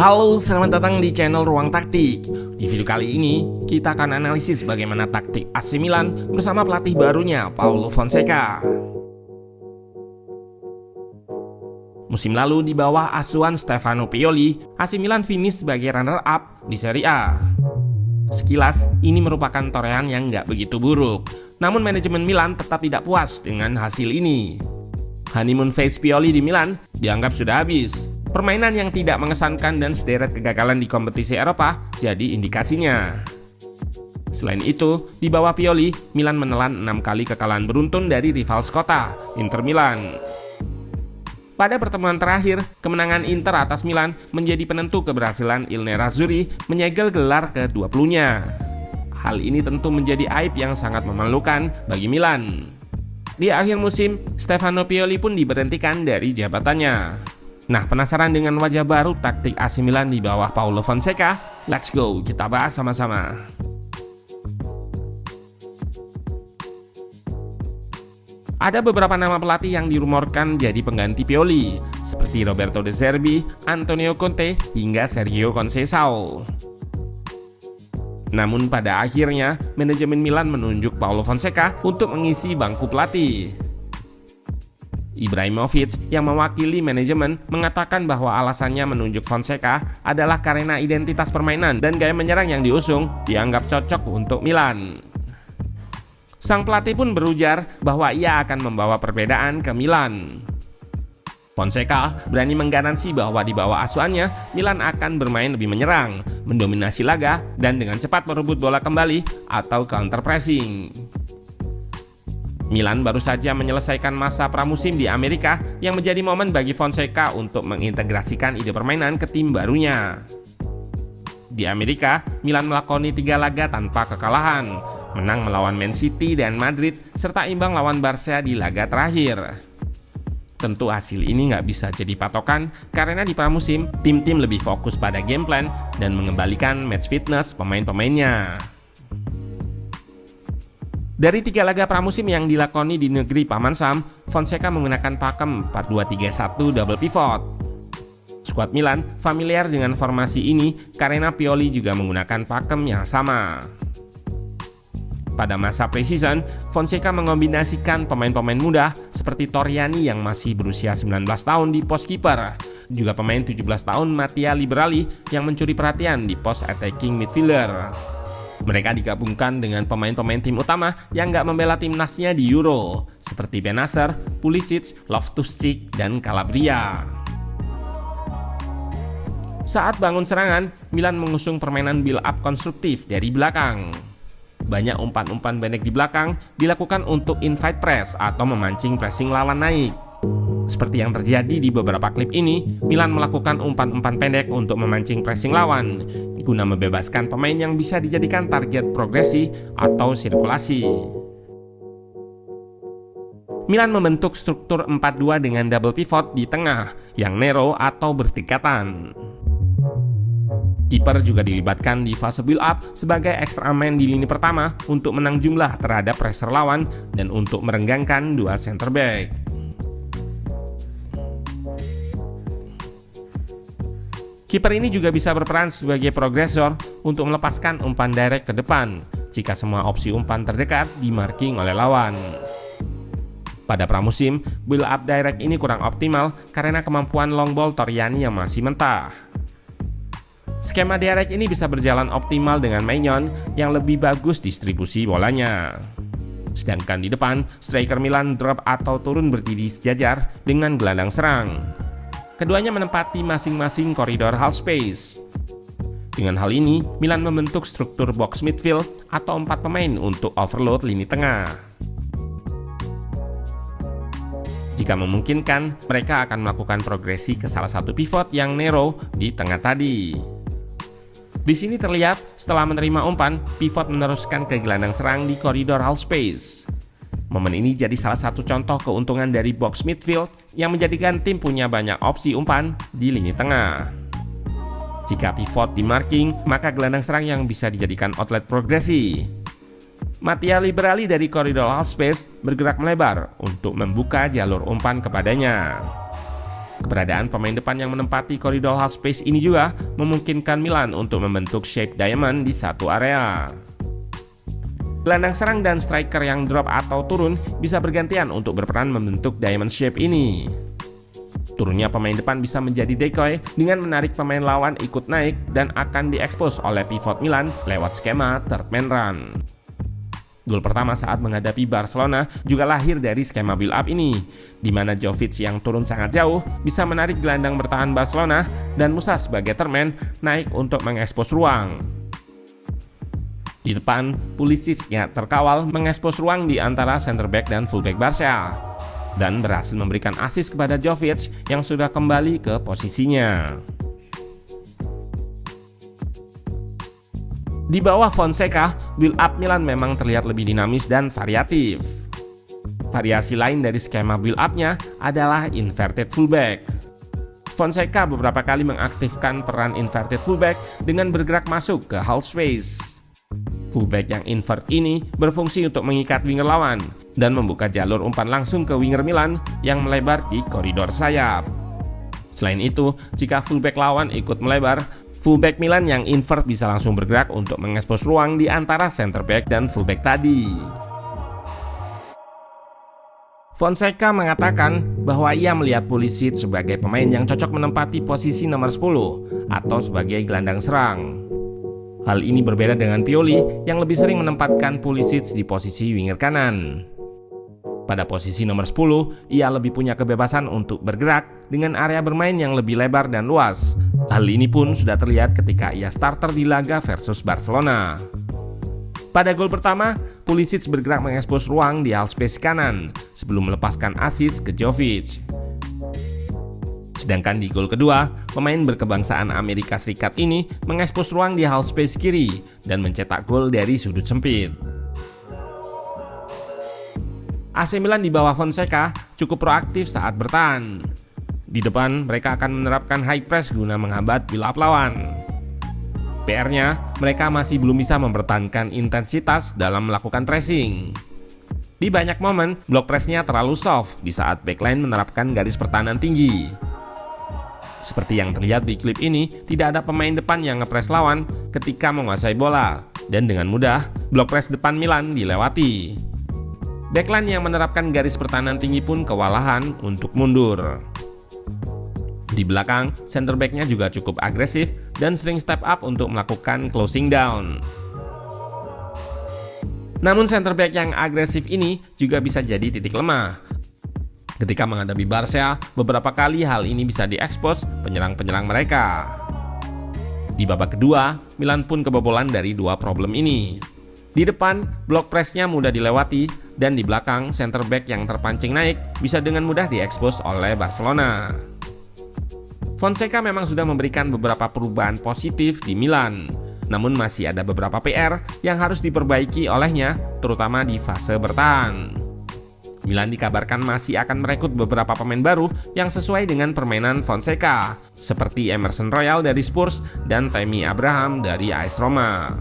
Halo, selamat datang di channel Ruang Taktik. Di video kali ini, kita akan analisis bagaimana taktik AC Milan bersama pelatih barunya, Paulo Fonseca. Musim lalu di bawah asuhan Stefano Pioli, AC Milan finish sebagai runner-up di Serie A. Sekilas, ini merupakan torehan yang nggak begitu buruk. Namun manajemen Milan tetap tidak puas dengan hasil ini. Honeymoon phase Pioli di Milan dianggap sudah habis. Permainan yang tidak mengesankan dan sederet kegagalan di kompetisi Eropa jadi indikasinya. Selain itu, di bawah Pioli, Milan menelan 6 kali kekalahan beruntun dari rival sekota, Inter Milan. Pada pertemuan terakhir, kemenangan Inter atas Milan menjadi penentu keberhasilan Il Nerazzurri menyegel gelar ke-20-nya. Hal ini tentu menjadi aib yang sangat memalukan bagi Milan. Di akhir musim, Stefano Pioli pun diberhentikan dari jabatannya. Nah, penasaran dengan wajah baru taktik AC Milan di bawah Paulo Fonseca? Let's go, kita bahas sama-sama. Ada beberapa nama pelatih yang dirumorkan jadi pengganti Pioli, seperti Roberto De Zerbi, Antonio Conte, hingga Sergio Conceição. Namun pada akhirnya, manajemen Milan menunjuk Paulo Fonseca untuk mengisi bangku pelatih. Ibrahimovic yang mewakili manajemen mengatakan bahwa alasannya menunjuk Fonseca adalah karena identitas permainan dan gaya menyerang yang diusung dianggap cocok untuk Milan. Sang pelatih pun berujar bahwa ia akan membawa perbedaan ke Milan. Fonseca berani menggaransi bahwa di bawah asuhannya Milan akan bermain lebih menyerang, mendominasi laga, dan dengan cepat merebut bola kembali atau counter pressing. Milan baru saja menyelesaikan masa pramusim di Amerika yang menjadi momen bagi Fonseca untuk mengintegrasikan ide permainan ke tim barunya. Di Amerika, Milan melakoni 3 laga tanpa kekalahan, menang melawan Man City dan Madrid, serta imbang lawan Barca di laga terakhir. Tentu hasil ini nggak bisa jadi patokan karena di pramusim, tim-tim lebih fokus pada game plan dan mengembalikan match fitness pemain-pemainnya. Dari 3 laga pramusim yang dilakoni di negeri Paman Sam, Fonseca menggunakan pakem 4-2-3-1 double pivot. Skuad Milan familiar dengan formasi ini karena Pioli juga menggunakan pakem yang sama. Pada masa pre-season, Fonseca mengombinasikan pemain-pemain muda seperti Torriani yang masih berusia 19 tahun di pos kiper, juga pemain 17 tahun Mattia Liberali yang mencuri perhatian di pos attacking midfielder. Mereka digabungkan dengan pemain-pemain tim utama yang nggak membela timnasnya di Euro, seperti Benacer, Pulisic, Loftus-Cheek, dan Calabria. Saat bangun serangan, Milan mengusung permainan build-up konstruktif dari belakang. Banyak umpan-umpan pendek di belakang dilakukan untuk invite press atau memancing pressing lawan naik. Seperti yang terjadi di beberapa klip ini, Milan melakukan umpan-umpan pendek untuk memancing pressing lawan, guna membebaskan pemain yang bisa dijadikan target progresi atau sirkulasi. Milan membentuk struktur 4-2 dengan double pivot di tengah, yang narrow atau bertikatan. Kiper juga dilibatkan di fase build-up sebagai extra man di lini pertama untuk menang jumlah terhadap pressure lawan dan untuk merenggangkan 2 center back. Kiper ini juga bisa berperan sebagai progresor untuk melepaskan umpan direct ke depan jika semua opsi umpan terdekat di-marking oleh lawan. Pada pramusim, build-up direct ini kurang optimal karena kemampuan long ball Torriani yang masih mentah. Skema direct ini bisa berjalan optimal dengan Maignan yang lebih bagus distribusi bolanya. Sedangkan di depan, striker Milan drop atau turun berdiri sejajar dengan gelandang serang. Keduanya menempati masing-masing koridor half space. Dengan hal ini, Milan membentuk struktur box midfield atau 4 pemain untuk overload lini tengah. Jika memungkinkan, mereka akan melakukan progresi ke salah satu pivot yang narrow di tengah tadi. Di sini terlihat setelah menerima umpan, pivot meneruskan ke gelandang serang di koridor half space. Momen ini jadi salah satu contoh keuntungan dari box midfield yang menjadikan tim punya banyak opsi umpan di lini tengah. Jika pivot di marking, maka gelandang serang yang bisa dijadikan outlet progresi. Mattia Liberali dari koridor half space bergerak melebar untuk membuka jalur umpan kepadanya. Keberadaan pemain depan yang menempati koridor half space ini juga memungkinkan Milan untuk membentuk shape diamond di satu area. Gelandang serang dan striker yang drop atau turun bisa bergantian untuk berperan membentuk diamond shape ini. Turunnya pemain depan bisa menjadi decoy dengan menarik pemain lawan ikut naik dan akan diekspos oleh pivot Milan lewat skema third man run. Gol pertama saat menghadapi Barcelona juga lahir dari skema build up ini, di mana Jovic yang turun sangat jauh bisa menarik gelandang bertahan Barcelona dan Musa sebagai third man naik untuk mengekspos ruang. Di depan, Pulisic terkawal mengekspos ruang di antara center back dan fullback Barca dan berhasil memberikan assist kepada Jovic yang sudah kembali ke posisinya. Di bawah Fonseca, build up Milan memang terlihat lebih dinamis dan variatif. Variasi lain dari skema build up-nya adalah inverted fullback. Fonseca beberapa kali mengaktifkan peran inverted fullback dengan bergerak masuk ke half space. Fullback yang invert ini berfungsi untuk mengikat winger lawan dan membuka jalur umpan langsung ke winger Milan yang melebar di koridor sayap. Selain itu, jika fullback lawan ikut melebar, fullback Milan yang invert bisa langsung bergerak untuk mengekspos ruang di antara center back dan fullback tadi. Fonseca mengatakan bahwa ia melihat Pulisic sebagai pemain yang cocok menempati posisi nomor 10 atau sebagai gelandang serang. Hal ini berbeda dengan Pioli yang lebih sering menempatkan Pulisic di posisi winger kanan. Pada posisi nomor 10, ia lebih punya kebebasan untuk bergerak dengan area bermain yang lebih lebar dan luas. Hal ini pun sudah terlihat ketika ia starter di laga versus Barcelona. Pada gol pertama, Pulisic bergerak mengekspos ruang di half space kanan sebelum melepaskan assist ke Jovic. Sedangkan di gol kedua, pemain berkebangsaan Amerika Serikat ini mengekspos ruang di half space kiri dan mencetak gol dari sudut sempit. AC Milan di bawah Fonseca cukup proaktif saat bertahan. Di depan, mereka akan menerapkan high press guna menghambat build up lawan. PR-nya, mereka masih belum bisa mempertahankan intensitas dalam melakukan pressing. Di banyak momen, block press-nya terlalu soft di saat backline menerapkan garis pertahanan tinggi. Seperti yang terlihat di klip ini, tidak ada pemain depan yang ngepres lawan ketika menguasai bola, dan dengan mudah, blok press depan Milan dilewati. Backline yang menerapkan garis pertahanan tinggi pun kewalahan untuk mundur. Di belakang, center back-nya juga cukup agresif dan sering step up untuk melakukan closing down. Namun center back yang agresif ini juga bisa jadi titik lemah. Ketika menghadapi Barca, beberapa kali hal ini bisa diekspos penyerang-penyerang mereka. Di babak kedua, Milan pun kebobolan dari dua problem ini. Di depan, block press-nya mudah dilewati, dan di belakang, center back yang terpancing naik bisa dengan mudah diekspos oleh Barcelona. Fonseca memang sudah memberikan beberapa perubahan positif di Milan, namun masih ada beberapa PR yang harus diperbaiki olehnya, terutama di fase bertahan. Milan dikabarkan masih akan merekrut beberapa pemain baru yang sesuai dengan permainan Fonseca, seperti Emerson Royal dari Spurs dan Tammy Abraham dari AS Roma.